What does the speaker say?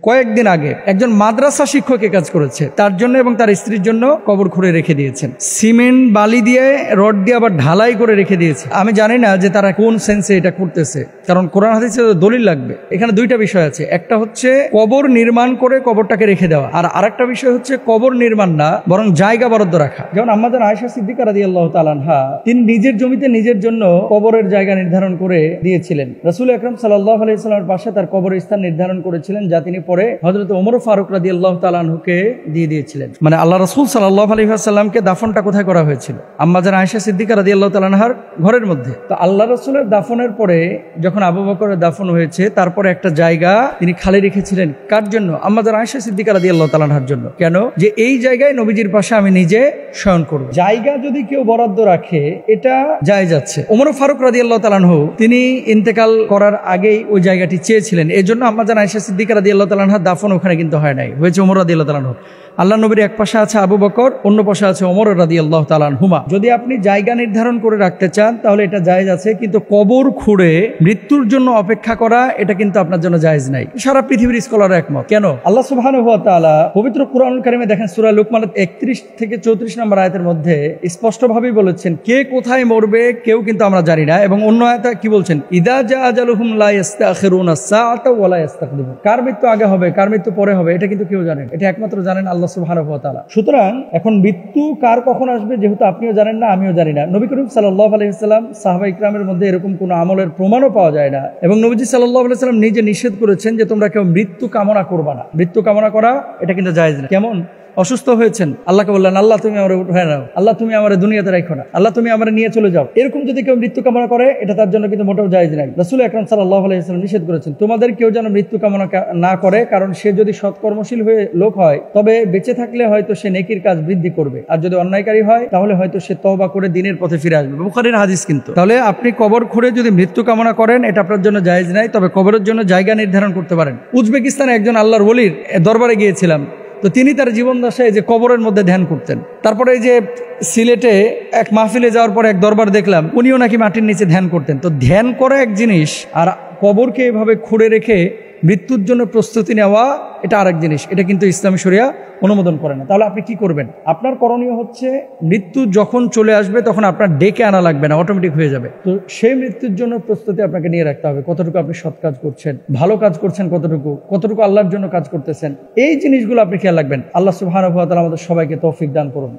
কয়েকদিন আগে একজন মাদ্রাসা শিক্ষক কাজ করেছে, তার জন্য এবং তার স্ত্রীর জন্য কবর খুঁড়ে রেখে দিয়েছেন। সিমেন্ট বালি দিয়ে রড দিয়ে আবার ঢালাই করে রেখে দিয়েছে। আমি জানি না যে তারা কোন সেন্সে এটা করতেছে, কারণ কোরআন হাদিসে দলিল লাগবে। এখানে দুইটা বিষয় আছে, একটা হচ্ছে কবর নির্মাণ করে কবরটাকে রেখে দেওয়া, আর আরেকটা বিষয় হচ্ছে কবর নির্মাণ না বরং জায়গা বরাদ্দ রাখা। যেমন আমাদের আয়েশা সিদ্দিকা রাদিয়াল্লাহু তাআলা আনহা, তিনি নিজের জমিতে নিজের জন্য কবরের জায়গা নির্ধারণ করে দিয়েছিলেন। রাসূল আকরাম সাল্লাল্লাহু আলাইহি ওয়াসাল্লামের পাশে তার কবরের স্থান নির্ধারণ করেছিলেন, যা তিনি পরে হযরত ওমর ফারুক রাদিয়াল্লাহু তাআলা আনহুকে দিয়ে দিয়েছিলেন। মানে আল্লাহ রাসূল সাল্লাল্লাহু আলাইহি ওয়াসাল্লামকে দাফনটা কোথায় করা হয়েছিল? আম্মাজান আয়েশা সিদ্দিকা রাদিয়াল্লাহু তাআলা আনহার ঘরের মধ্যে। তো আল্লাহ রাসূলের দাফনের পরে যখন আবু বকরের দাফন হয়েছে, তারপরে একটা জায়গা তিনি খালি রেখেছিলেন। কার জন্য? আম্মাজান আয়েশা সিদ্দিকা রাদিয়াল্লাহু তাআলা আনহার জন্য। কেন? যে এই জায়গায় নবীজির পাশে আমি নিজে শয়ন করব। জায়গা যদি কেউ বরাদ্দ রাখে এটা জায়েজ আছে। ওমর ফারুক রাদিয়াল্লাহু তাআলা আনহু তিনি ইন্তেকাল করার আগেই ওই জায়গাটি চেয়েছিলেন। এই জন্য আম্মাজান আয়েশা সিদ্দিকা রাদিয়াল্লাহু তাআলা আনহার দাফন ওখানে কিন্তু হয় নাই, হয়েছে ওমর রাদিয়াল্লাহু তাআলা আনহু। আল্লাহ নবীর এক পাশে আছে আবু বকর, অন্য পাশে আছে ওমর রাদিয়াল্লাহু তাআলা আনহুমা। যদি আপনি জায়গা নির্ধারণ করে রাখতে চান তাহলে এটা জায়েজ আছে, কিন্তু কবর খুঁড়ে মৃত্যুর জন্য অপেক্ষা করা এটা কিন্তু আপনার জন্য জায়েজ নাই। সারা পৃথিবীর স্কলার একমত। কেন? আল্লাহ সুবহানাহু ওয়া তাআলা পবিত্র কুরআনুল কারীমে দেখেন সূরা লুকমানের 31 থেকে 34 নম্বর আয়াতের মধ্যে স্পষ্টভাবেই বলেছেন কে কোথায় মরবে কেউ কিন্তু আমরা জানি না। এবং অন্য আয়াতে কি বলছেন? ইদা জা আজালুহুম লা ইস্তাখিরুনা সাআতা ওয়া লা ইস্তাকদিমুন। কার মৃত্যু আগে হবে কার মৃত্যু পরে হবে এটা কিন্তু কেউ জানেন, এটা একমাত্র জানেন আল্লাহ সুবহানাহু ওয়া তাআলা। সুতরাং এখন মৃত্যু কার কখন আসবে যেহেতু আপনিও জানেন না আমিও জানি না। নবী করিম সাল্লাল্লাহু আলাইহি ওয়াসাল্লাম সাহাবা ইকরামের মধ্যে এরকম কোনো আমলের প্রমাণও পাওয়া যায় না, এবং নবীজি সাল্লাল্লাহু আলাইহি ওয়াসাল্লাম নিজে নিষেধ করেছেন যে তোমরা কেউ মৃত্যু কামনা করবা না। মৃত্যু কামনা করা এটা কিন্তু জায়েজ না। কেমন? অসুস্থ হয়েছেন, আল্লাহকে বললেন আল্লাহ তুমি আমার উঠায় নাও, আল্লাহ তুমি আমার দুনিয়াতে রাখো না, আল্লাহ তুমি আমার নিয়ে চলে যাও, এরকম যদি কেউ মৃত্যু কামনা করে এটা তার জন্য কিন্তু মোটেও জায়েজ নাই। রাসূল আকরাম সাল্লাল্লাহু আলাইহি ওয়াসাল্লাম নিষেধ করেছেন তোমাদের কেউ যেন মৃত্যু কামনা না করে, কারণ সে যদি সৎকর্মশীল হয়ে লোক হয় তবে বেঁচে থাকলে হয়তো সে নেকির কাজ বৃদ্ধি করবে, আর যদি অন্যায়কারী হয় তাহলে হয়তো সে তওবা করে দ্বীনের পথে ফিরে আসবে। বুখারীর হাদিস কিন্তু। তাহলে আপনি কবর খুঁড়ে যদি মৃত্যু কামনা করেন এটা আপনার জন্য জায়েজ নাই, তবে কবরের জন্য জায়গা নির্ধারণ করতে পারেন। উজবেকিস্তানে একজন আল্লাহর ওলির দরবারে গিয়েছিলাম, তো তিনি তার জীবন দশায় যে কবরের মধ্যে ধ্যান করতেন। তারপরে এই যে সিলেটে এক মাহফিলে যাওয়ার পর এক দরবার দেখলাম উনিও নাকি মাটির নিচে ধ্যান করতেন। তো ধ্যান করা এক জিনিস, আর কবরকে এভাবে খুঁড়ে রেখে মৃত্যুর জন্য প্রস্তুতি নেওয়া এটা আরেক জিনিস। এটা কিন্তু ইসলামী শরিয়া অনুমোদন করে না। তাহলে আপনি কি করবেন? আপনার করণীয় হচ্ছে মৃত্যু যখন চলে আসবে তখন আপনার ডেকে আনা লাগবে না, অটোমেটিক হয়ে যাবে। তো সেই মৃত্যুর জন্য প্রস্তুতি আপনাকে নিয়ে রাখতে হবে। কতটুকু আপনি সৎ কাজ করছেন, ভালো কাজ করছেন, কতটুকু আল্লাহর জন্য কাজ করতেছেন, এই জিনিসগুলো আপনি খেয়াল রাখবেন। আল্লাহ সুবহানাহু ওয়া তাআলা আমাদের সবাইকে তৌফিক দান করুন।